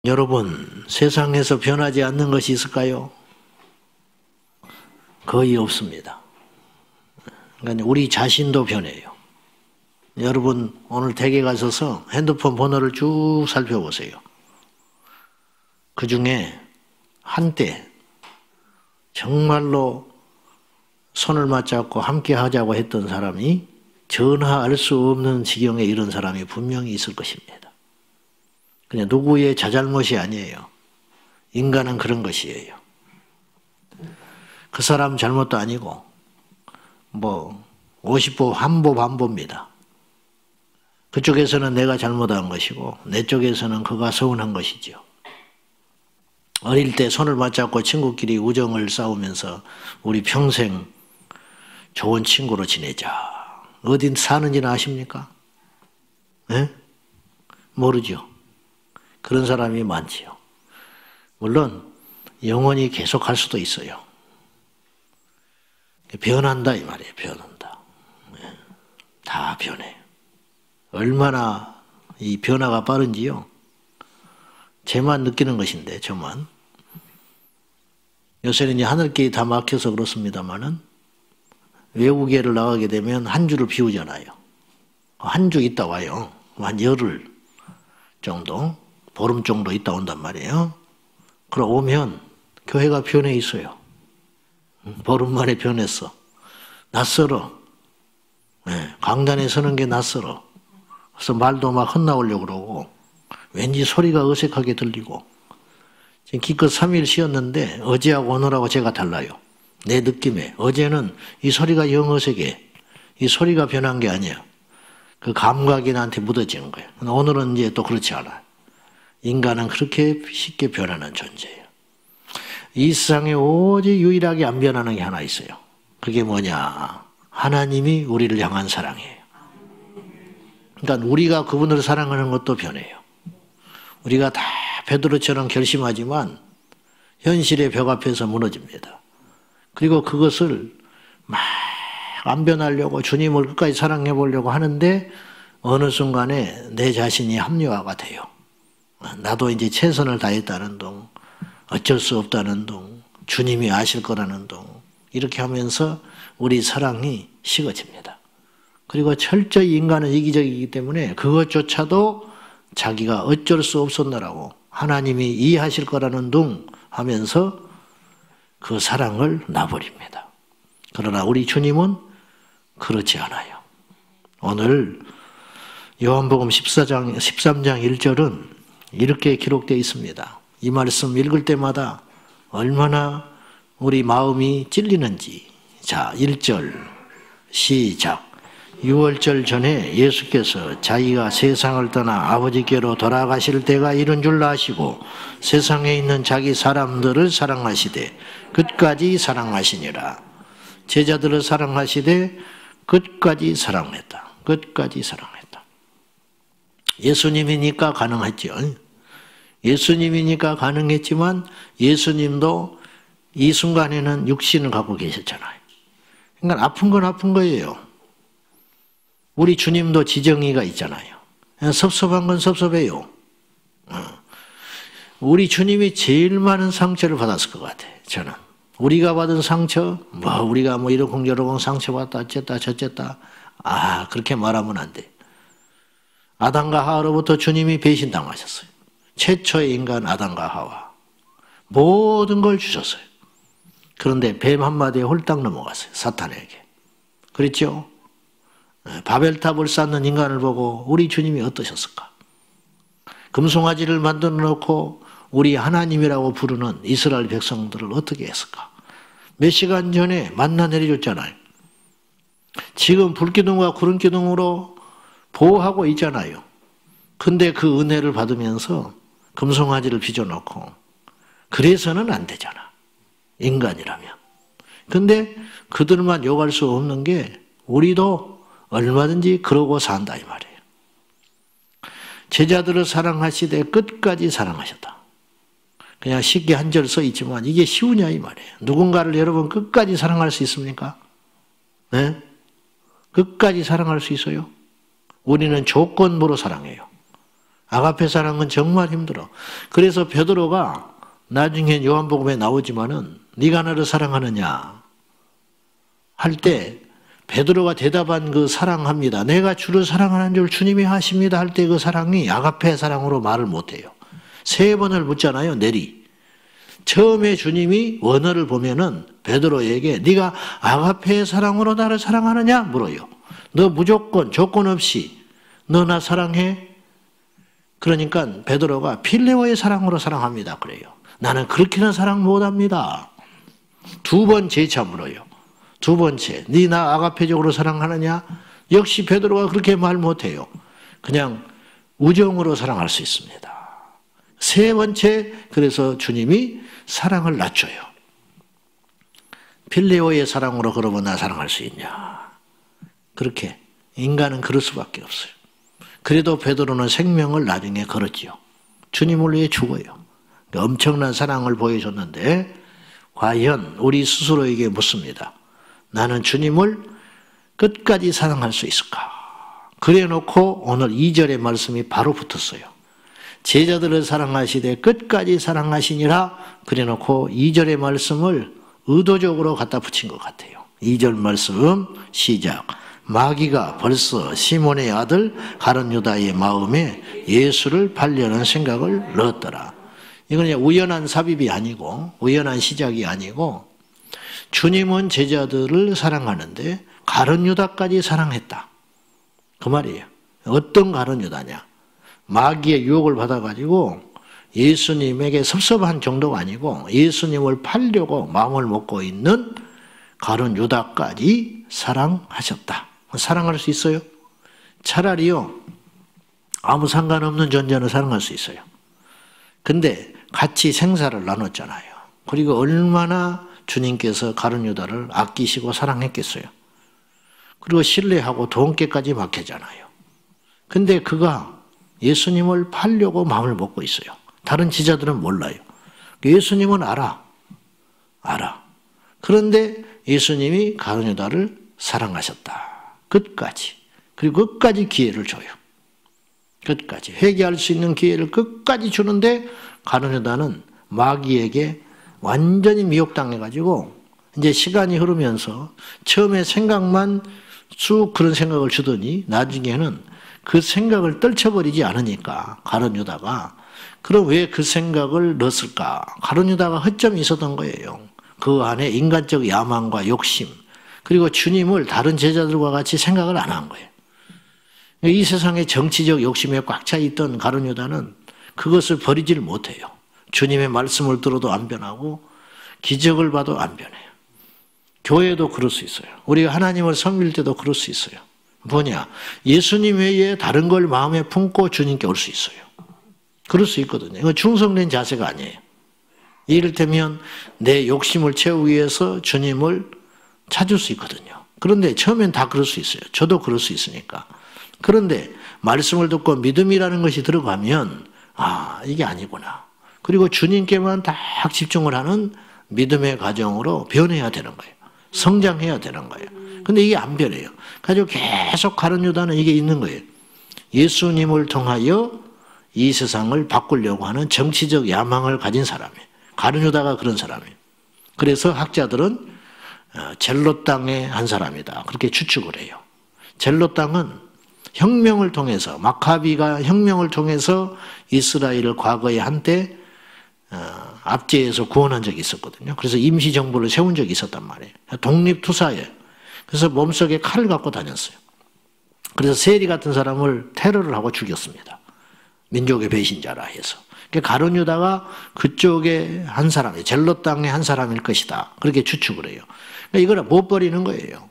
여러분, 세상에서 변하지 않는 것이 있을까요? 거의 없습니다. 그러니까 우리 자신도 변해요. 여러분, 오늘 댁에 가셔서 핸드폰 번호를 쭉 살펴보세요. 그 중에 한때 정말로 손을 맞잡고 함께 하자고 했던 사람이 전화할 수 없는 지경에 이런 사람이 분명히 있을 것입니다. 그냥 누구의 자잘못이 아니에요. 인간은 그런 것이에요. 그 사람 잘못도 아니고 50보 한보 반보입니다. 그쪽에서는 내가 잘못한 것이고 내 쪽에서는 그가 서운한 것이죠. 어릴 때 손을 맞잡고 친구끼리 우정을 싸우면서 우리 평생 좋은 친구로 지내자. 어디 사는지는 아십니까? 에? 모르죠. 그런 사람이 많지요. 물론 영원히 계속할 수도 있어요. 변한다 이 말이에요. 변한다. 다 변해요. 얼마나 이 변화가 빠른지요. 제만 느끼는 것인데 저만. 요새는 이제 하늘길이 다 막혀서 그렇습니다만은 외국에를 나가게 되면 한 주를 비우잖아요. 한 주 있다 와요. 한 열흘 정도, 보름 정도 있다 온단 말이에요. 그럼 오면 교회가 변해 있어요. 보름 만에 변했어. 낯설어. 강단에 서는 게 낯설어. 그래서 말도 막 헛나오려고 그러고 왠지 소리가 어색하게 들리고 지금 기껏 3일 쉬었는데 어제하고 오늘하고 제가 달라요. 내 느낌에. 어제는 이 소리가 영 어색해. 이 소리가 변한 게 아니야. 그 감각이 나한테 묻어지는 거예요. 오늘은 이제 또 그렇지 않아요. 인간은 그렇게 쉽게 변하는 존재예요. 이 세상에 오직 유일하게 안 변하는 게 하나 있어요. 그게 뭐냐? 하나님이 우리를 향한 사랑이에요. 그러니까 우리가 그분을 사랑하는 것도 변해요. 우리가 다 베드로처럼 결심하지만 현실의 벽 앞에서 무너집니다. 그리고 그것을 막 안 변하려고 주님을 끝까지 사랑해 보려고 하는데 어느 순간에 내 자신이 합리화가 돼요. 나도 이제 최선을 다했다는 둥, 어쩔 수 없다는 둥, 주님이 아실 거라는 둥, 이렇게 하면서 우리 사랑이 식어집니다. 그리고 철저히 인간은 이기적이기 때문에 그것조차도 자기가 어쩔 수 없었나라고 하나님이 이해하실 거라는 둥 하면서 그 사랑을 놔버립니다. 그러나 우리 주님은 그렇지 않아요. 오늘 요한복음 13장 1절은 이렇게 기록되어 있습니다. 이 말씀 읽을 때마다 얼마나 우리 마음이 찔리는지. 자, 1절 시작. 6월절 전에 예수께서 자기가 세상을 떠나 아버지께로 돌아가실 때가 이른 줄 아시고 세상에 있는 자기 사람들을 사랑하시되 끝까지 사랑하시니라. 제자들을 사랑하시되 끝까지 사랑했다. 끝까지 사랑했다. 예수님이니까 가능했죠. 예수님이니까 가능했지만 예수님도 이 순간에는 육신을 갖고 계셨잖아요. 그러니까 아픈 건 아픈 거예요. 우리 주님도 지정의가 있잖아요. 섭섭한 건 섭섭해요. 우리 주님이 제일 많은 상처를 받았을 것 같아요. 저는. 우리가 받은 상처, 우리가 이러쿵저러쿵 상처받았다, 어쨌다, 저쨌다. 그렇게 말하면 안 돼. 아담과 하와로부터 주님이 배신당하셨어요. 최초의 인간 아담과 하와. 모든 걸 주셨어요. 그런데 뱀 한마디에 홀딱 넘어갔어요. 사탄에게. 그렇죠? 바벨탑을 쌓는 인간을 보고 우리 주님이 어떠셨을까? 금송아지를 만들어 놓고 우리 하나님이라고 부르는 이스라엘 백성들을 어떻게 했을까? 몇 시간 전에 만나 내려줬잖아요. 지금 불기둥과 구름기둥으로 보호하고 있잖아요. 근데 그 은혜를 받으면서 금송아지를 빚어놓고 그래서는 안 되잖아. 인간이라면. 근데 그들만 욕할 수 없는 게 우리도 얼마든지 그러고 산다 이 말이에요. 제자들을 사랑하시되 끝까지 사랑하셨다. 그냥 쉽게 한 절 써 있지만 이게 쉬우냐 이 말이에요. 누군가를 여러분 끝까지 사랑할 수 있습니까? 네? 끝까지 사랑할 수 있어요? 우리는 조건부로 사랑해요. 아가페 사랑하는 건 정말 힘들어. 그래서 베드로가 나중에 요한복음에 나오지만은 네가 나를 사랑하느냐 할 때 베드로가 대답한 그 사랑합니다. 내가 주를 사랑하는 줄 주님이 하십니다 할 때 그 사랑이 아가페 사랑으로 말을 못해요. 3번을 묻잖아요. 내리. 처음에 주님이 원어를 보면은 베드로에게 네가 아가페 사랑으로 나를 사랑하느냐 물어요. 너 무조건 조건 없이 너 나 사랑해? 그러니까 베드로가 필레오의 사랑으로 사랑합니다 그래요. 나는 그렇게는 사랑 못합니다. 2번 재차 물어요. 2번째, 네 나 아가페적으로 사랑하느냐? 역시 베드로가 그렇게 말 못해요. 그냥 우정으로 사랑할 수 있습니다. 3번째, 그래서 주님이 사랑을 낮춰요. 필레오의 사랑으로 그러면 나 사랑할 수 있냐? 그렇게 인간은 그럴 수밖에 없어요. 그래도 베드로는 생명을 나중에 걸었지요. 주님을 위해 죽어요. 엄청난 사랑을 보여줬는데 과연 우리 스스로에게 묻습니다. 나는 주님을 끝까지 사랑할 수 있을까? 그래놓고 오늘 2절의 말씀이 바로 붙었어요. 제자들을 사랑하시되 끝까지 사랑하시니라. 그래놓고 2절의 말씀을 의도적으로 갖다 붙인 것 같아요. 2절 말씀 시작. 마귀가 벌써 시몬의 아들 가룟 유다의 마음에 예수를 팔려는 생각을 넣었더라. 이건 우연한 삽입이 아니고 우연한 시작이 아니고 주님은 제자들을 사랑하는데 가룟 유다까지 사랑했다. 그 말이에요. 어떤 가룟 유다냐? 마귀의 유혹을 받아가지고 예수님에게 섭섭한 정도가 아니고 예수님을 팔려고 마음을 먹고 있는 가룟 유다까지 사랑하셨다. 사랑할 수 있어요? 차라리요 아무 상관없는 존재는 사랑할 수 있어요. 근데 같이 생사를 나눴잖아요. 그리고 얼마나 주님께서 가룟 유다를 아끼시고 사랑했겠어요. 그리고 신뢰하고 돈께까지 맡겼잖아요. 근데 그가 예수님을 팔려고 마음을 먹고 있어요. 다른 지자들은 몰라요. 예수님은 알아. 그런데 예수님이 가룟 유다를 사랑하셨다. 끝까지. 그리고 끝까지 기회를 줘요. 끝까지. 회개할 수 있는 기회를 끝까지 주는데 가룟 유다는 마귀에게 완전히 미혹당해가지고 이제 시간이 흐르면서 처음에 생각만 쭉 그런 생각을 주더니 나중에는 그 생각을 떨쳐버리지 않으니까 가룟 유다가 그럼 왜 그 생각을 넣었을까? 가룟 유다가 허점이 있었던 거예요. 그 안에 인간적 야망과 욕심 그리고 주님을 다른 제자들과 같이 생각을 안 한 거예요. 이 세상에 정치적 욕심에 꽉 차 있던 가룟 유다는 그것을 버리질 못해요. 주님의 말씀을 들어도 안 변하고 기적을 봐도 안 변해요. 교회도 그럴 수 있어요. 우리가 하나님을 섬길 때도 그럴 수 있어요. 뭐냐? 예수님 외에 다른 걸 마음에 품고 주님께 올 수 있어요. 그럴 수 있거든요. 이건 충성된 자세가 아니에요. 이를테면 내 욕심을 채우기 위해서 주님을 찾을 수 있거든요. 그런데 처음엔 다 그럴 수 있어요. 저도 그럴 수 있으니까. 그런데 말씀을 듣고 믿음이라는 것이 들어가면 이게 아니구나. 그리고 주님께만 딱 집중을 하는 믿음의 과정으로 변해야 되는 거예요. 성장해야 되는 거예요. 근데 이게 안 변해요. 가지고 계속 가룟 유다는 이게 있는 거예요. 예수님을 통하여 이 세상을 바꾸려고 하는 정치적 야망을 가진 사람이에요. 가룟 유다가 그런 사람이에요. 그래서 학자들은 젤롯 땅의 한 사람이다. 그렇게 추측을 해요. 젤롯 땅은 혁명을 통해서 마카비가 혁명을 통해서 이스라엘을 과거에 한때 압제에서 구원한 적이 있었거든요. 그래서 임시정부를 세운 적이 있었단 말이에요. 독립투사예요. 그래서 몸속에 칼을 갖고 다녔어요. 그래서 세리 같은 사람을 테러를 하고 죽였습니다. 민족의 배신자라 해서. 가룟 유다가 그쪽의 한 사람이에요. 젤롯 땅의 한 사람일 것이다. 그렇게 추측을 해요. 그러니까 이걸 못 버리는 거예요.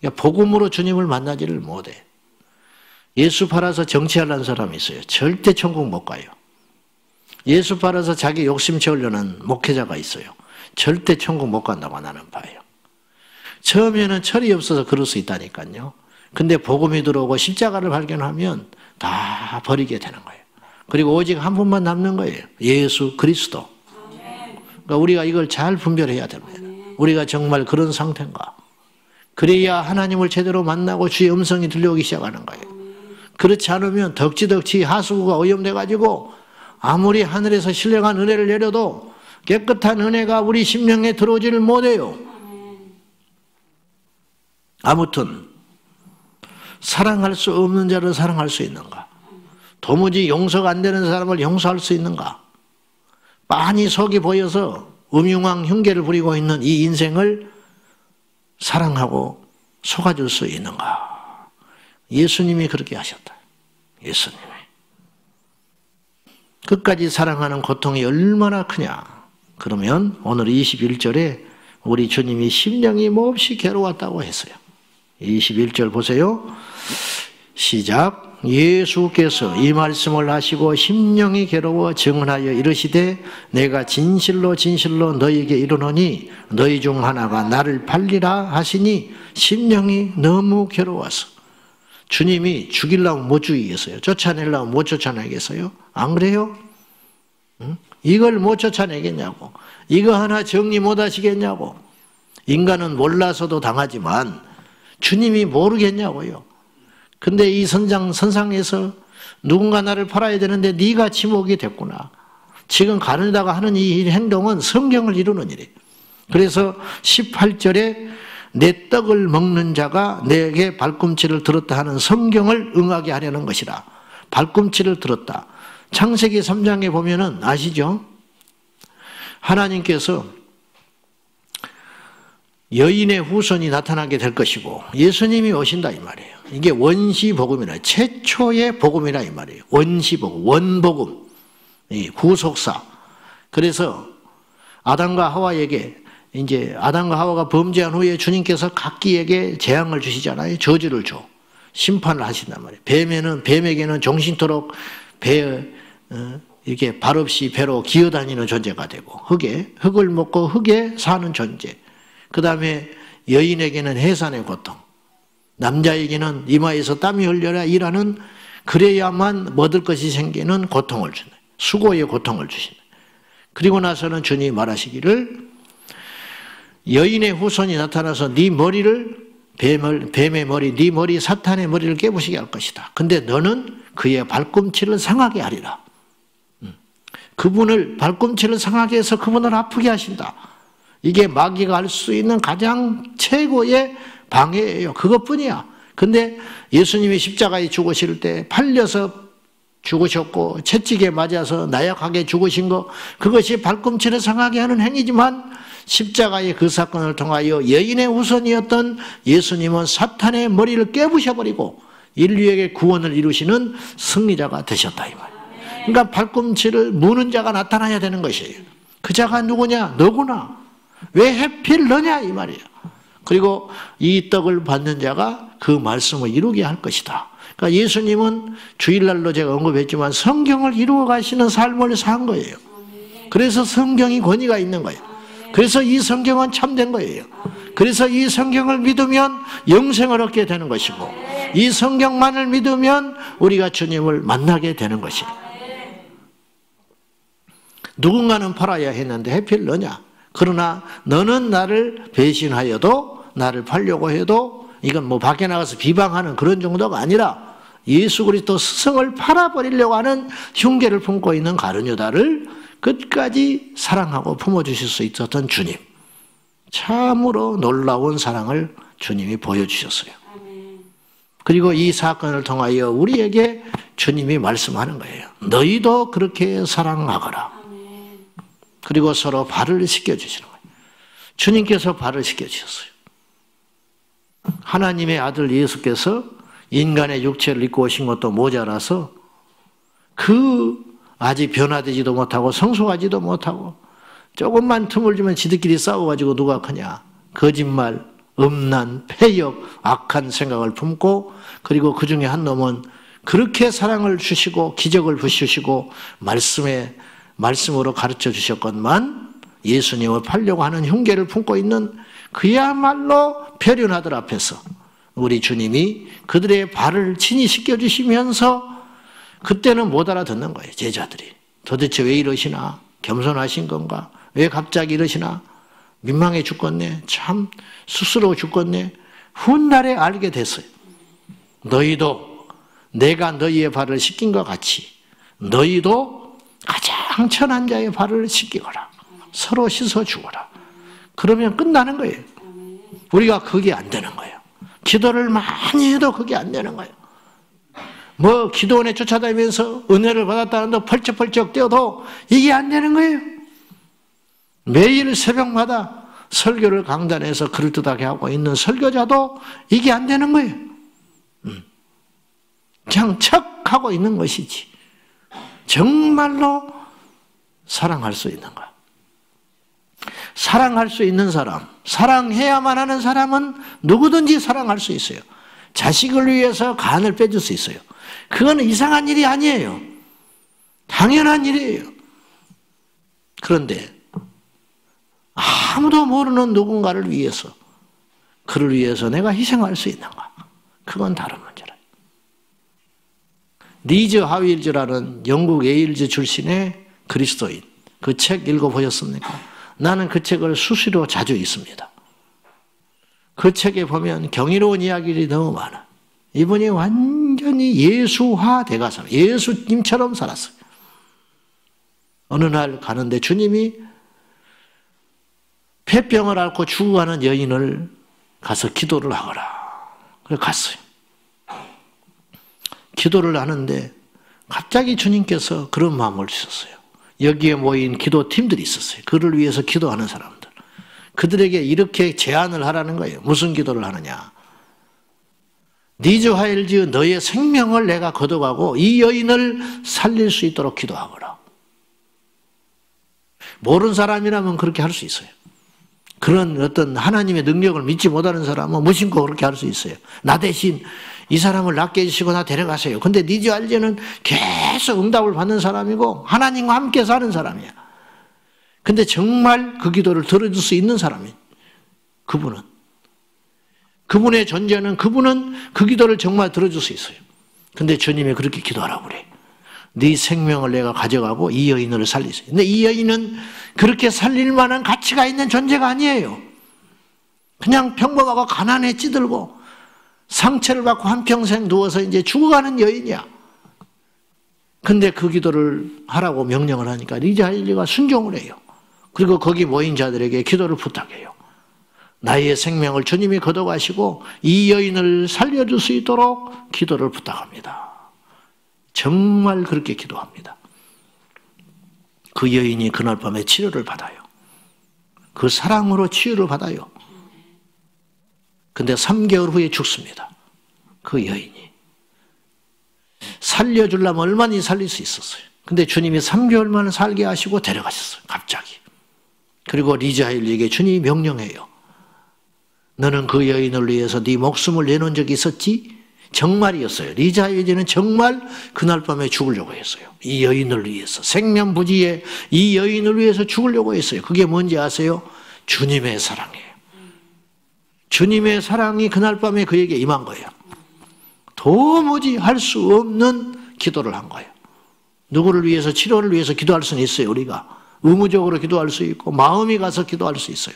그러니까 복음으로 주님을 만나지를 못해. 예수 팔아서 정치하려는 사람이 있어요. 절대 천국 못 가요. 예수 팔아서 자기 욕심 채우려는 목회자가 있어요. 절대 천국 못 간다고 나는 봐요. 처음에는 철이 없어서 그럴 수 있다니까요. 근데 복음이 들어오고 십자가를 발견하면 다 버리게 되는 거예요. 그리고 오직 한 분만 남는 거예요. 예수 그리스도. 그러니까 우리가 이걸 잘 분별해야 됩니다. 우리가 정말 그런 상태인가. 그래야 하나님을 제대로 만나고 주의 음성이 들려오기 시작하는 거예요. 그렇지 않으면 덕지덕지 하수구가 오염돼가지고 아무리 하늘에서 신령한 은혜를 내려도 깨끗한 은혜가 우리 심령에 들어오지를 못해요. 아무튼 사랑할 수 없는 자를 사랑할 수 있는가? 도무지 용서가 안 되는 사람을 용서할 수 있는가? 빤히 속이 보여서 음흉한 흉계를 부리고 있는 이 인생을 사랑하고 속아줄 수 있는가? 예수님이 그렇게 하셨다. 예수님이. 끝까지 사랑하는 고통이 얼마나 크냐? 그러면 오늘 21절에 우리 주님이 심령이 몹시 괴로웠다고 했어요. 21절 보세요. 시작. 예수께서 이 말씀을 하시고 심령이 괴로워 증언하여 이르시되 내가 진실로 진실로 너희에게 이르노니 너희 중 하나가 나를 팔리라 하시니 심령이 너무 괴로워서. 주님이 죽이려면 못 죽이겠어요? 쫓아내려면 못 쫓아내겠어요? 안 그래요? 응? 이걸 못 쫓아내겠냐고. 이거 하나 정리 못 하시겠냐고. 인간은 몰라서도 당하지만 주님이 모르겠냐고요. 근데 이 선상에서 누군가 나를 팔아야 되는데 네가 지목이 됐구나. 지금 가느다가 하는 이 행동은 성경을 이루는 일이에요. 그래서 18절에 내 떡을 먹는 자가 내게 발꿈치를 들었다 하는 성경을 응하게 하려는 것이라. 발꿈치를 들었다. 창세기 3장에 보면은 아시죠? 하나님께서 여인의 후손이 나타나게 될 것이고 예수님이 오신다 이 말이에요. 이게 원시복음이라, 최초의 복음이라 이 말이에요. 원시복음, 원복음, 구속사. 그래서 아담과 하와에게 이제 아담과 하와가 범죄한 후에 주님께서 각기에게 재앙을 주시잖아요. 저주를 줘. 심판을 하신단 말이에요. 뱀에게는 정신토록 이렇게 발 없이 배로 기어다니는 존재가 되고 흙을 먹고 흙에 사는 존재. 그 다음에 여인에게는 해산의 고통, 남자에게는 이마에서 땀이 흘려야 일하는 그래야만 얻을 것이 생기는 고통을 주네. 수고의 고통을 주시네. 그리고 나서는 주님이 말하시기를 여인의 후손이 나타나서 네 머리를 뱀의 머리, 네 머리 사탄의 머리를 깨부시게 할 것이다. 근데 너는 그의 발꿈치를 상하게 하리라. 그분을 발꿈치를 상하게 해서 그분을 아프게 하신다. 이게 마귀가 할 수 있는 가장 최고의 방해예요. 그것뿐이야. 근데 예수님이 십자가에 죽으실 때 팔려서 죽으셨고 채찍에 맞아서 나약하게 죽으신 거, 그것이 발꿈치를 상하게 하는 행위지만 십자가의 그 사건을 통하여 여인의 후손이었던 예수님은 사탄의 머리를 깨부셔버리고 인류에게 구원을 이루시는 승리자가 되셨다 이 말이에요. 그러니까 발꿈치를 무는 자가 나타나야 되는 것이에요. 그 자가 누구냐? 너구나. 왜 하필 너냐 이 말이에요. 그리고 이 떡을 받는 자가 그 말씀을 이루게 할 것이다. 그러니까 예수님은 주일날로 제가 언급했지만 성경을 이루어 가시는 삶을 산 거예요. 그래서 성경이 권위가 있는 거예요. 그래서 이 성경은 참된 거예요. 그래서 이 성경을 믿으면 영생을 얻게 되는 것이고 이 성경만을 믿으면 우리가 주님을 만나게 되는 것이에요. 누군가는 팔아야 했는데 하필 너냐? 그러나 너는 나를 배신하여도 나를 팔려고 해도 이건 뭐 밖에 나가서 비방하는 그런 정도가 아니라 예수 그리스도 스승을 팔아버리려고 하는 흉계를 품고 있는 가룟유다를 끝까지 사랑하고 품어주실 수 있었던 주님. 참으로 놀라운 사랑을 주님이 보여주셨어요. 그리고 이 사건을 통하여 우리에게 주님이 말씀하는 거예요. 너희도 그렇게 사랑하거라. 그리고 서로 발을 씻겨주시는 거예요. 주님께서 발을 씻겨주셨어요. 하나님의 아들 예수께서 인간의 육체를 입고 오신 것도 모자라서 아직 변화되지도 못하고 성숙하지도 못하고 조금만 틈을 주면 지들끼리 싸워가지고 누가 크냐. 거짓말, 음란, 패역, 악한 생각을 품고 그리고 그 중에 한 놈은 그렇게 사랑을 주시고 기적을 부으시고 말씀으로 가르쳐 주셨건만 예수님을 팔려고 하는 흉계를 품고 있는 그야말로 표륜아들 앞에서 우리 주님이 그들의 발을 친히 씻겨주시면서 그때는 못 알아듣는 거예요. 제자들이. 도대체 왜 이러시나? 겸손하신 건가? 왜 갑자기 이러시나? 민망해 죽겠네. 참 쑥스러워 죽겠네. 훗날에 알게 됐어요. 너희도 내가 너희의 발을 씻긴 것 같이 너희도 가장 천한 자의 발을 씻기거라. 서로 씻어 주거라. 그러면 끝나는 거예요. 우리가 그게 안 되는 거예요. 기도를 많이 해도 그게 안 되는 거예요. 뭐 기도원에 쫓아다니면서 은혜를 받았다는데 펄쩍펄쩍 뛰어도 이게 안 되는 거예요. 매일 새벽마다 설교를 강단에서 그럴듯하게 하고 있는 설교자도 이게 안 되는 거예요. 그냥 척 하고 있는 것이지 정말로 사랑할 수 있는 거야. 사랑할 수 있는 사람, 사랑해야만 하는 사람은 누구든지 사랑할 수 있어요. 자식을 위해서 간을 빼줄 수 있어요. 그건 이상한 일이 아니에요. 당연한 일이에요. 그런데 아무도 모르는 누군가를 위해서, 그를 위해서 내가 희생할 수 있는가? 그건 다른 문제라. 리즈 하윌즈라는 영국 예일즈 출신의 그리스도인, 그 책 읽어보셨습니까? 나는 그 책을 수시로 자주 읽습니다. 그 책에 보면 경이로운 이야기들이 너무 많아. 이분이 완전히 예수화 돼가서 예수님처럼 살았어요. 어느 날 가는데 주님이 폐병을 앓고 죽어가는 여인을 가서 기도를 하거라. 그래서 갔어요. 기도를 하는데 갑자기 주님께서 그런 마음을 주셨어요. 여기에 모인 기도팀들이 있었어요. 그를 위해서 기도하는 사람들. 그들에게 이렇게 제안을 하라는 거예요. 무슨 기도를 하느냐. 리즈 하일즈 너의 생명을 내가 거둬가고 이 여인을 살릴 수 있도록 기도하거라. 모르는 사람이라면 그렇게 할 수 있어요. 그런 어떤 하나님의 능력을 믿지 못하는 사람은 무심코 그렇게 할 수 있어요. 나 대신 이 사람을 낫게 해주시고 나 데려가세요. 근데 리즈 하일즈는 계속 응답을 받는 사람이고 하나님과 함께 사는 사람이야. 근데 정말 그 기도를 들어줄 수 있는 사람이 그분의 존재는 그분은 그 기도를 정말 들어줄 수 있어요. 근데 주님이 그렇게 기도하라고 그래. 네 생명을 내가 가져가고 이 여인을 살리세요. 근데 이 여인은 그렇게 살릴 만한 가치가 있는 존재가 아니에요. 그냥 평범하고 가난에 찌들고 상처를 받고 한평생 누워서 이제 죽어가는 여인이야. 근데 그 기도를 하라고 명령을 하니까 리즈 하일즈가 순종을 해요. 그리고 거기 모인 자들에게 기도를 부탁해요. 나의 생명을 주님이 거둬가시고 이 여인을 살려줄 수 있도록 기도를 부탁합니다. 정말 그렇게 기도합니다. 그 여인이 그날 밤에 치료를 받아요. 그 사랑으로 치유를 받아요. 근데 3개월 후에 죽습니다. 그 여인이. 살려주려면 얼마나 살릴 수 있었어요. 근데 주님이 3개월만 살게 하시고 데려가셨어요. 갑자기. 그리고 리즈 하일즈에게 주님이 명령해요. 너는 그 여인을 위해서 네 목숨을 내놓은 적이 있었지? 정말이었어요. 리즈 하일즈는 정말 그날 밤에 죽으려고 했어요. 이 여인을 위해서. 생면부지에 이 여인을 위해서 죽으려고 했어요. 그게 뭔지 아세요? 주님의 사랑이에요. 주님의 사랑이 그날 밤에 그에게 임한 거예요. 도무지 할 수 없는 기도를 한 거예요. 누구를 위해서, 치료를 위해서 기도할 수는 있어요. 우리가 의무적으로 기도할 수 있고 마음이 가서 기도할 수 있어요.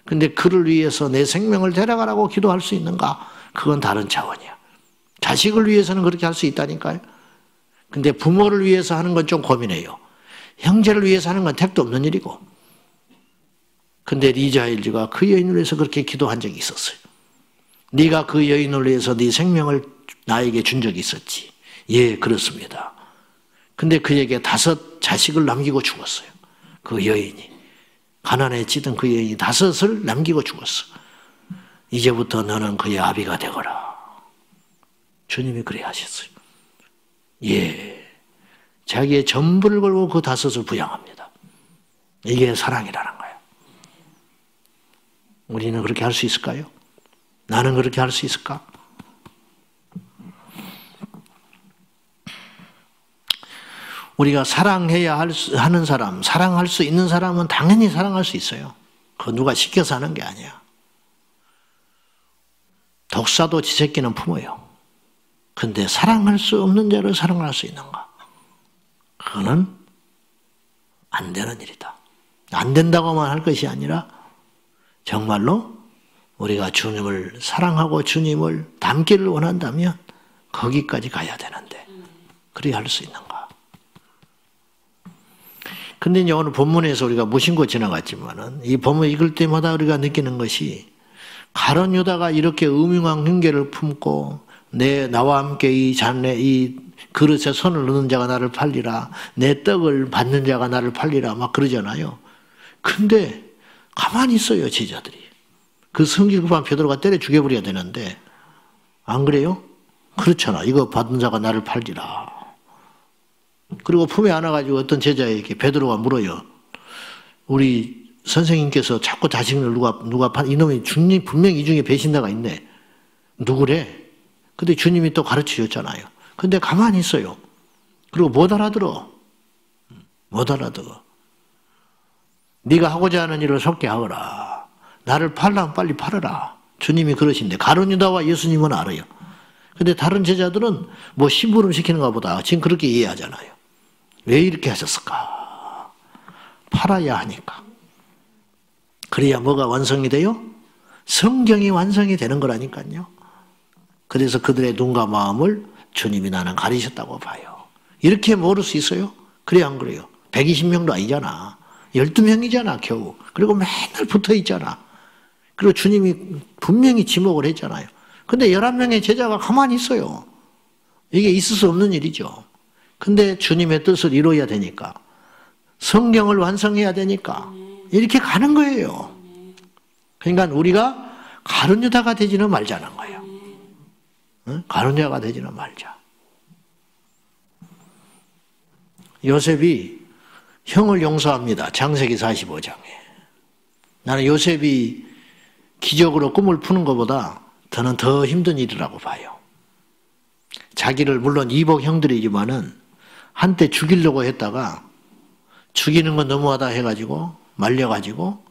근데 그를 위해서 내 생명을 데려가라고 기도할 수 있는가? 그건 다른 차원이야. 자식을 위해서는 그렇게 할 수 있다니까요. 근데 부모를 위해서 하는 건 좀 고민해요. 형제를 위해서 하는 건 택도 없는 일이고. 근데 리즈 하일즈가 그 여인을 위해서 그렇게 기도한 적이 있었어요. 네가 그 여인을 위해서 네 생명을 나에게 준 적이 있었지. 예, 그렇습니다. 근데 그에게 5 자식을 남기고 죽었어요. 그 여인이. 가난에 찌든 그 여인이 5을 남기고 죽었어. 이제부터 너는 그의 아비가 되거라. 주님이 그래 하셨어요. 예. 자기의 전부를 걸고 그 5을 부양합니다. 이게 사랑이라는 거예요. 우리는 그렇게 할 수 있을까요? 나는 그렇게 할 수 있을까? 우리가 사랑해야 하는 사람, 사랑할 수 있는 사람은 당연히 사랑할 수 있어요. 그거 누가 시켜서 하는 게 아니야. 독사도 지 새끼는 품어요. 근데 사랑할 수 없는 자를 사랑할 수 있는가? 그거는 안 되는 일이다. 안 된다고만 할 것이 아니라 정말로 우리가 주님을 사랑하고 주님을 닮기를 원한다면 거기까지 가야 되는데 그래야 할 수 있는가? 근데 이제 오늘 본문에서 우리가 무심코 지나갔지만은 이 본문 읽을 때마다 우리가 느끼는 것이 가룟 유다가 이렇게 음흉한 흉계를 품고 나와 함께 이 그릇에 손을 넣는 자가 나를 팔리라, 내 떡을 받는 자가 나를 팔리라 막 그러잖아요. 근데 가만히 있어요, 제자들이. 그 성질 급한 베드로가 때려 죽여버려야 되는데 안 그래요? 그렇잖아. 이거 받은 자가 나를 팔리라. 그리고 품에 안아가지고 어떤 제자에게 베드로가 물어요. 우리 선생님께서 자꾸 자식을 누가 이놈이 주님 분명히 이 중에 배신자가 있네. 누구래? 근데 주님이 또 가르쳐 줬잖아요. 근데 가만히 있어요. 그리고 못 알아들어. 못 알아들어. 네가 하고자 하는 일을 속게 하거라. 나를 팔라면 빨리 팔아라. 주님이 그러신데 가룟 유다와 예수님은 알아요. 근데 다른 제자들은 뭐 심부름 시키는가 보다 지금 그렇게 이해하잖아요. 왜 이렇게 하셨을까? 팔아야 하니까. 그래야 뭐가 완성이 돼요? 성경이 완성이 되는 거라니까요. 그래서 그들의 눈과 마음을 주님이 나는 가리셨다고 봐요. 이렇게 모를 수 있어요? 그래 안 그래요? 120명도 아니잖아. 12명이잖아 겨우. 그리고 맨날 붙어있잖아. 그리고 주님이 분명히 지목을 했잖아요. 근데 11명의 제자가 가만히 있어요. 이게 있을 수 없는 일이죠. 근데 주님의 뜻을 이루어야 되니까, 성경을 완성해야 되니까 이렇게 가는 거예요. 그러니까 우리가 가룟 유다가 되지는 말자는 거예요. 응? 가룟 유다가 되지는 말자. 요셉이 형을 용서합니다. 창세기 45장에. 나는 요셉이 기적으로 꿈을 푸는 것보다 저는 더 힘든 일이라고 봐요. 자기를 물론 이복 형들이지만은 한때 죽이려고 했다가 죽이는 건 너무하다 해가지고 말려가지고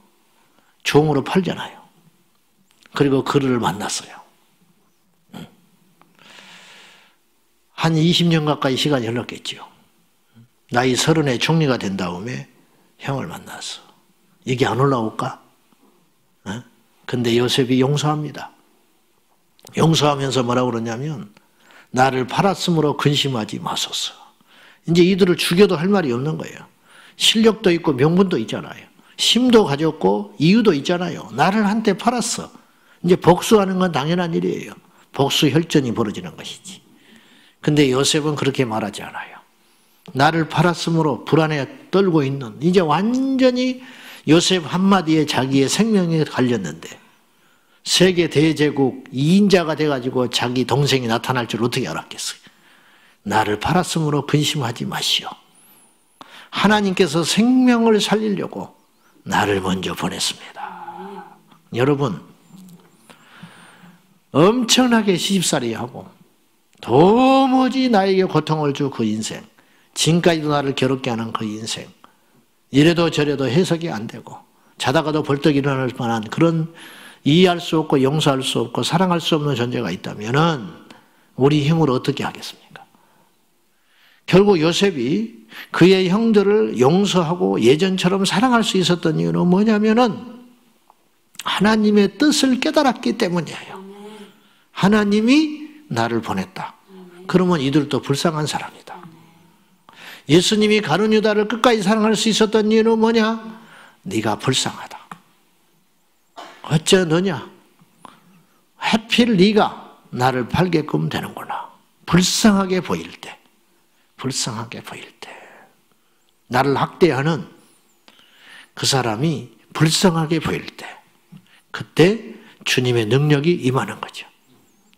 종으로 팔잖아요. 그리고 그를 만났어요. 한 20년 가까이 시간이 흘렀겠죠. 나이 30에 총리가 된 다음에 형을 만났어. 이게 안 올라올까? 근데 요셉이 용서합니다. 용서하면서 뭐라고 그러냐면 나를 팔았으므로 근심하지 마소서. 이제 이들을 죽여도 할 말이 없는 거예요. 실력도 있고 명분도 있잖아요. 힘도 가졌고 이유도 있잖아요. 나를 한때 팔았어. 이제 복수하는 건 당연한 일이에요. 복수 혈전이 벌어지는 것이지. 근데 요셉은 그렇게 말하지 않아요. 나를 팔았으므로 불안에 떨고 있는, 이제 완전히 요셉 한마디에 자기의 생명이 갈렸는데 세계 대제국 2인자가 돼가지고 자기 동생이 나타날 줄 어떻게 알았겠어요. 나를 팔았으므로 근심하지 마시오. 하나님께서 생명을 살리려고 나를 먼저 보냈습니다. 여러분, 엄청나게 시집살이하고 도무지 나에게 고통을 주 그 인생, 지금까지도 나를 괴롭게 하는 그 인생, 이래도 저래도 해석이 안 되고 자다가도 벌떡 일어날 만한 그런 이해할 수 없고 용서할 수 없고 사랑할 수 없는 존재가 있다면은 우리 힘으로 어떻게 하겠습니까? 결국 요셉이 그의 형들을 용서하고 예전처럼 사랑할 수 있었던 이유는 뭐냐면은 하나님의 뜻을 깨달았기 때문이에요. 하나님이 나를 보냈다. 그러면 이들도 불쌍한 사람이다. 예수님이 가룟 유다를 끝까지 사랑할 수 있었던 이유는 뭐냐? 네가 불쌍하다. 어째 너냐? 하필 네가 나를 팔게끔 되는구나. 불쌍하게 보일 때, 불쌍하게 보일 때, 나를 학대하는 그 사람이 불쌍하게 보일 때, 그때 주님의 능력이 임하는 거죠.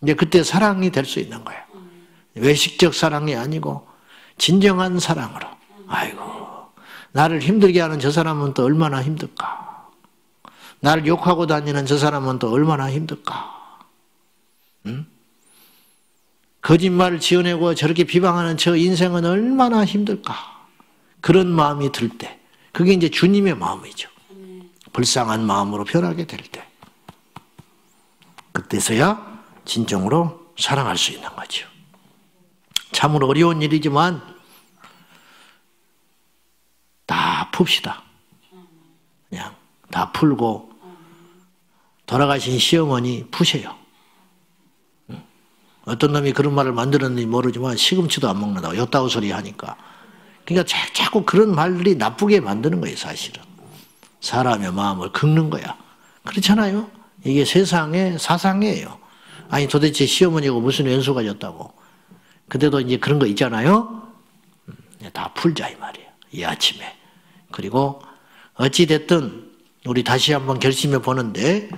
이제 그때 사랑이 될 수 있는 거예요. 외식적 사랑이 아니고 진정한 사랑으로. 아이고, 나를 힘들게 하는 저 사람은 또 얼마나 힘들까? 나를 욕하고 다니는 저 사람은 또 얼마나 힘들까? 응? 거짓말을 지어내고 저렇게 비방하는 저 인생은 얼마나 힘들까? 그런 마음이 들 때, 그게 이제 주님의 마음이죠. 불쌍한 마음으로 변하게 될 때, 그때서야 진정으로 사랑할 수 있는 거죠. 참으로 어려운 일이지만 다 풉시다. 그냥 다 풀고 돌아가신 시어머니 푸세요. 어떤 놈이 그런 말을 만들었는지 모르지만 시금치도 안 먹는다고 요따구 소리 하니까. 그러니까 자꾸 그런 말들이 나쁘게 만드는 거예요, 사실은. 사람의 마음을 긁는 거야. 그렇잖아요. 이게 세상의 사상이에요. 아니 도대체 시어머니가 무슨 왼수가 졌다고. 근데도 이제 그런 거 있잖아요. 다 풀자 이 말이에요. 이 아침에. 그리고 어찌됐든 우리 다시 한번 결심해 보는데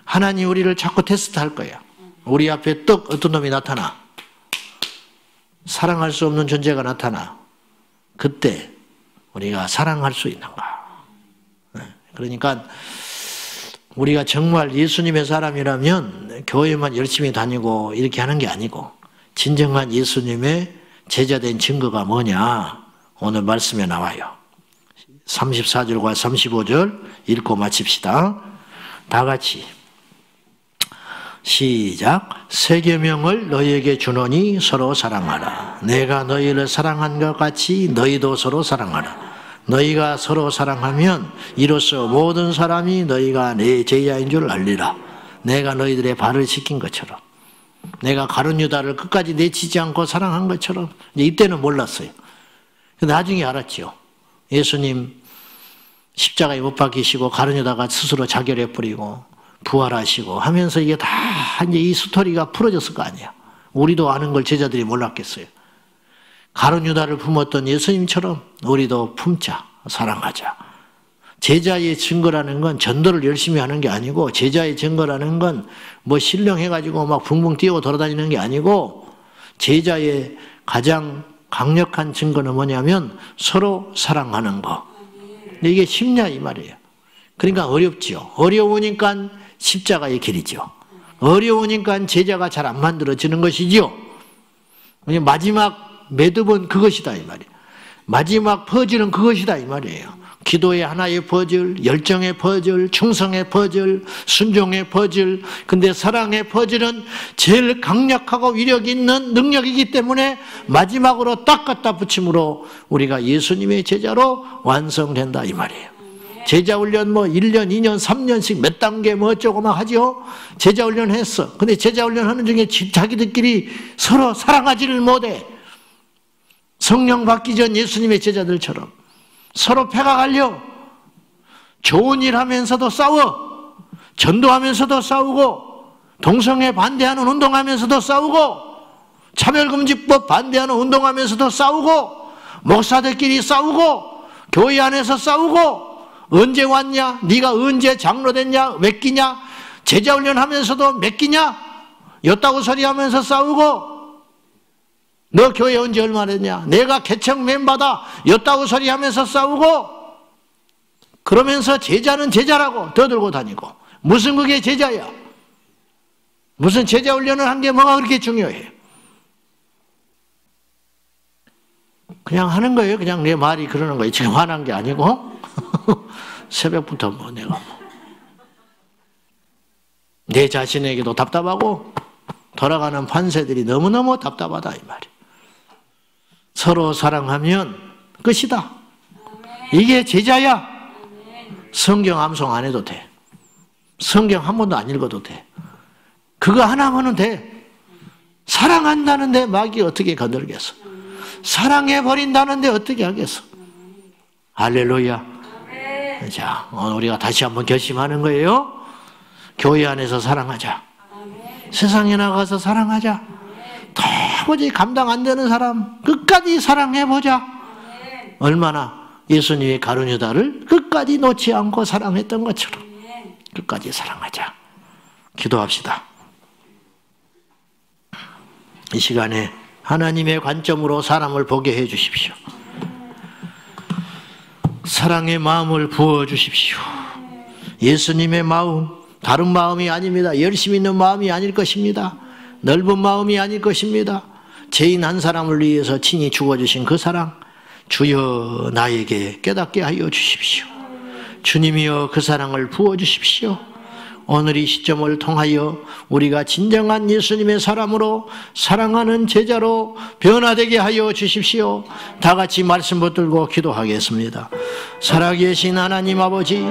하나님 우리를 자꾸 테스트할 거예요. 우리 앞에 떡 어떤 놈이 나타나. 사랑할 수 없는 존재가 나타나. 그때 우리가 사랑할 수 있는가. 그러니까 우리가 정말 예수님의 사람이라면 교회만 열심히 다니고 이렇게 하는 게 아니고 진정한 예수님의 제자된 증거가 뭐냐. 오늘 말씀에 나와요. 34절과 35절 읽고 마칩시다. 다 같이 시작. 새 계명을 너희에게 주노니 서로 사랑하라. 내가 너희를 사랑한 것 같이 너희도 서로 사랑하라. 너희가 서로 사랑하면 이로써 모든 사람이 너희가 내 제자인 줄 알리라. 내가 너희들의 발을 씻긴 것처럼 내가 가룟 유다를 끝까지 내치지 않고 사랑한 것처럼. 이때는 몰랐어요. 나중에 알았죠. 예수님 십자가에 못 박히시고 가룟 유다가 스스로 자결해 버리고 부활하시고 하면서 이게 다 이제 이 스토리가 풀어졌을 거 아니야. 우리도 아는 걸 제자들이 몰랐겠어요. 가룟 유다를 품었던 예수님처럼 우리도 품자, 사랑하자. 제자의 증거라는 건 전도를 열심히 하는 게 아니고 제자의 증거라는 건 뭐 신령해가지고 막 붕붕 뛰고 돌아다니는 게 아니고 제자의 가장 강력한 증거는 뭐냐면 서로 사랑하는 거. 이게 쉽냐 이 말이에요. 그러니까 어렵죠. 어려우니까 십자가의 길이죠. 어려우니까 제자가 잘 안 만들어지는 것이죠. 마지막 매듭은 그것이다 이 말이에요. 마지막 퍼즐은 그것이다 이 말이에요. 기도의 하나의 퍼즐, 열정의 퍼즐, 충성의 퍼즐, 순종의 퍼즐. 근데 사랑의 퍼즐은 제일 강력하고 위력 있는 능력이기 때문에 마지막으로 딱 갖다 붙임으로 우리가 예수님의 제자로 완성된다 이 말이에요. 제자 훈련 뭐 1년, 2년, 3년씩 몇 단계 뭐 어쩌고 막 하죠. 제자 훈련 했어. 근데 제자 훈련 하는 중에 자기들끼리 서로 사랑하지를 못해. 성령 받기 전 예수님의 제자들처럼 서로 패가 갈려. 좋은 일 하면서도 싸워. 전도하면서도 싸우고 동성애 반대하는 운동하면서도 싸우고 차별금지법 반대하는 운동하면서도 싸우고 목사들끼리 싸우고 교회 안에서 싸우고 언제 왔냐? 네가 언제 장로 됐냐? 몇 끼냐? 제자훈련 하면서도 몇 끼냐? 였다고 소리하면서 싸우고 너 교회 언제 얼마 됐냐? 내가 개척 멤버다. 였다고 소리하면서 싸우고 그러면서 제자는 제자라고 떠들고 다니고 무슨 그게 제자야? 무슨 제자훈련을 한 게 뭐가 그렇게 중요해? 그냥 하는 거예요. 그냥 내 말이 그러는 거예요. 지금 화난 게 아니고 새벽부터 뭐 내가 내 자신에게도 답답하고 돌아가는 판세들이 너무너무 답답하다 이 말이에요. 서로 사랑하면 끝이다. 이게 제자야. 성경 암송 안 해도 돼. 성경 한 번도 안 읽어도 돼. 그거 하나 하면 돼. 사랑한다는데 마귀 어떻게 건들겠어. 사랑해버린다는데 어떻게 하겠어. 할렐루야. 자, 오늘 우리가 다시 한번 결심하는 거예요. 교회 안에서 사랑하자. 세상에 나가서 사랑하자. 도저히 감당 안 되는 사람 끝까지 사랑해보자. 얼마나 예수님의 가룟 유다를 끝까지 놓지 않고 사랑했던 것처럼 끝까지 사랑하자. 기도합시다. 이 시간에 하나님의 관점으로 사람을 보게 해 주십시오. 사랑의 마음을 부어 주십시오. 예수님의 마음, 다른 마음이 아닙니다. 열심히 있는 마음이 아닐 것입니다. 넓은 마음이 아닐 것입니다. 죄인 한 사람을 위해서 친히 죽어주신 그 사랑, 주여 나에게 깨닫게 하여 주십시오. 주님이여 그 사랑을 부어 주십시오. 오늘 이 시점을 통하여 우리가 진정한 예수님의 사람으로 사랑하는 제자로 변화되게 하여 주십시오. 다 같이 말씀 붙들고 기도하겠습니다. 살아계신 하나님 아버지,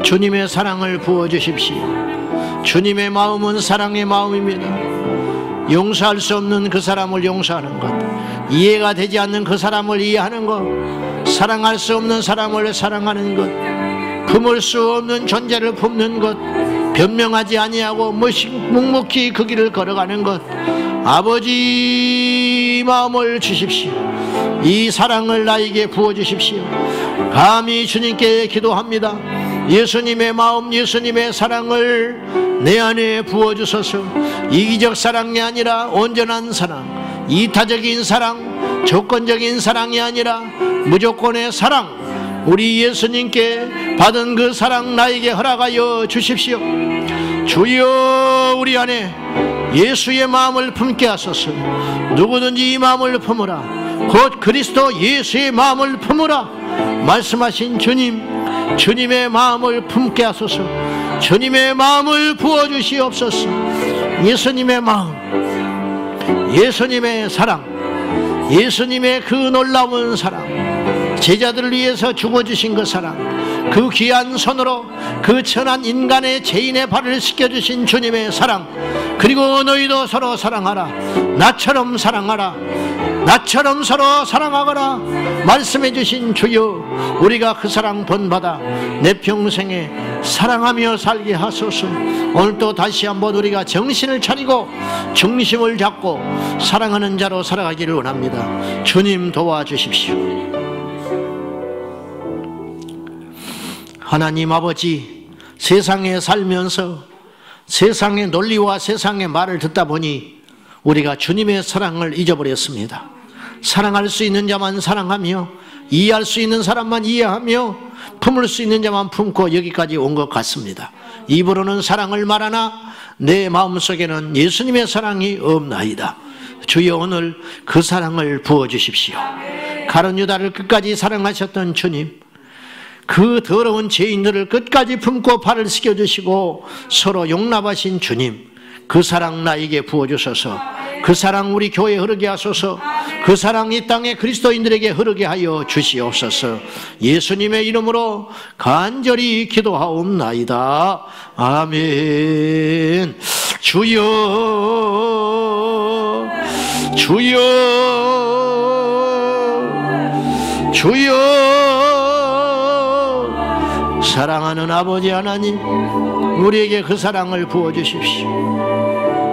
주님의 사랑을 부어 주십시오. 주님의 마음은 사랑의 마음입니다. 용서할 수 없는 그 사람을 용서하는 것, 이해가 되지 않는 그 사람을 이해하는 것, 사랑할 수 없는 사람을 사랑하는 것, 품을 수 없는 존재를 품는 것, 변명하지 아니하고 묵묵히 그 길을 걸어가는 것. 아버지 마음을 주십시오. 이 사랑을 나에게 부어주십시오. 감히 주님께 기도합니다. 예수님의 마음, 예수님의 사랑을 내 안에 부어주소서. 이기적 사랑이 아니라 온전한 사랑, 이타적인 사랑, 조건적인 사랑이 아니라 무조건의 사랑, 우리 예수님께 받은 그 사랑 나에게 허락하여 주십시오. 주여, 우리 안에 예수의 마음을 품게 하소서. 누구든지 이 마음을 품으라. 곧 그리스도 예수의 마음을 품으라 말씀하신 주님, 주님의 마음을 품게 하소서. 주님의 마음을 부어주시옵소서. 예수님의 마음, 예수님의 사랑, 예수님의 그 놀라운 사랑, 제자들을 위해서 죽어주신 그 사랑, 그 귀한 손으로 그 천한 인간의 죄인의 발을 씻겨주신 주님의 사랑, 그리고 너희도 서로 사랑하라. 나처럼 사랑하라. 나처럼 서로 사랑하거라 말씀해 주신 주여, 우리가 그 사랑 본받아 내 평생에 사랑하며 살게 하소서. 오늘 또 다시 한번 우리가 정신을 차리고 중심을 잡고 사랑하는 자로 살아가기를 원합니다. 주님 도와주십시오. 하나님 아버지, 세상에 살면서 세상의 논리와 세상의 말을 듣다 보니 우리가 주님의 사랑을 잊어버렸습니다. 사랑할 수 있는 자만 사랑하며 이해할 수 있는 사람만 이해하며 품을 수 있는 자만 품고 여기까지 온 것 같습니다. 입으로는 사랑을 말하나 내 마음속에는 예수님의 사랑이 없나이다. 주여, 오늘 그 사랑을 부어주십시오. 가룟 유다를 끝까지 사랑하셨던 주님, 그 더러운 죄인들을 끝까지 품고 발을 씻겨주시고 서로 용납하신 주님, 그 사랑 나에게 부어주소서. 그 사랑 우리 교회에 흐르게 하소서. 그 사랑 이 땅의 그리스도인들에게 흐르게 하여 주시옵소서. 예수님의 이름으로 간절히 기도하옵나이다. 아멘. 주여, 주여, 주여. 사랑하는 아버지 하나님, 우리에게 그 사랑을 부어주십시오.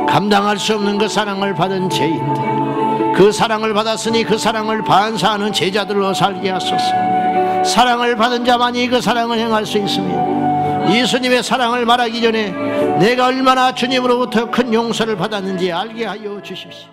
감당할 수 없는 그 사랑을 받은 죄인들, 그 사랑을 받았으니 그 사랑을 반사하는 제자들로 살게 하소서. 사랑을 받은 자만이 그 사랑을 행할 수 있으며, 예수님의 사랑을 말하기 전에 내가 얼마나 주님으로부터 큰 용서를 받았는지 알게 하여 주십시오.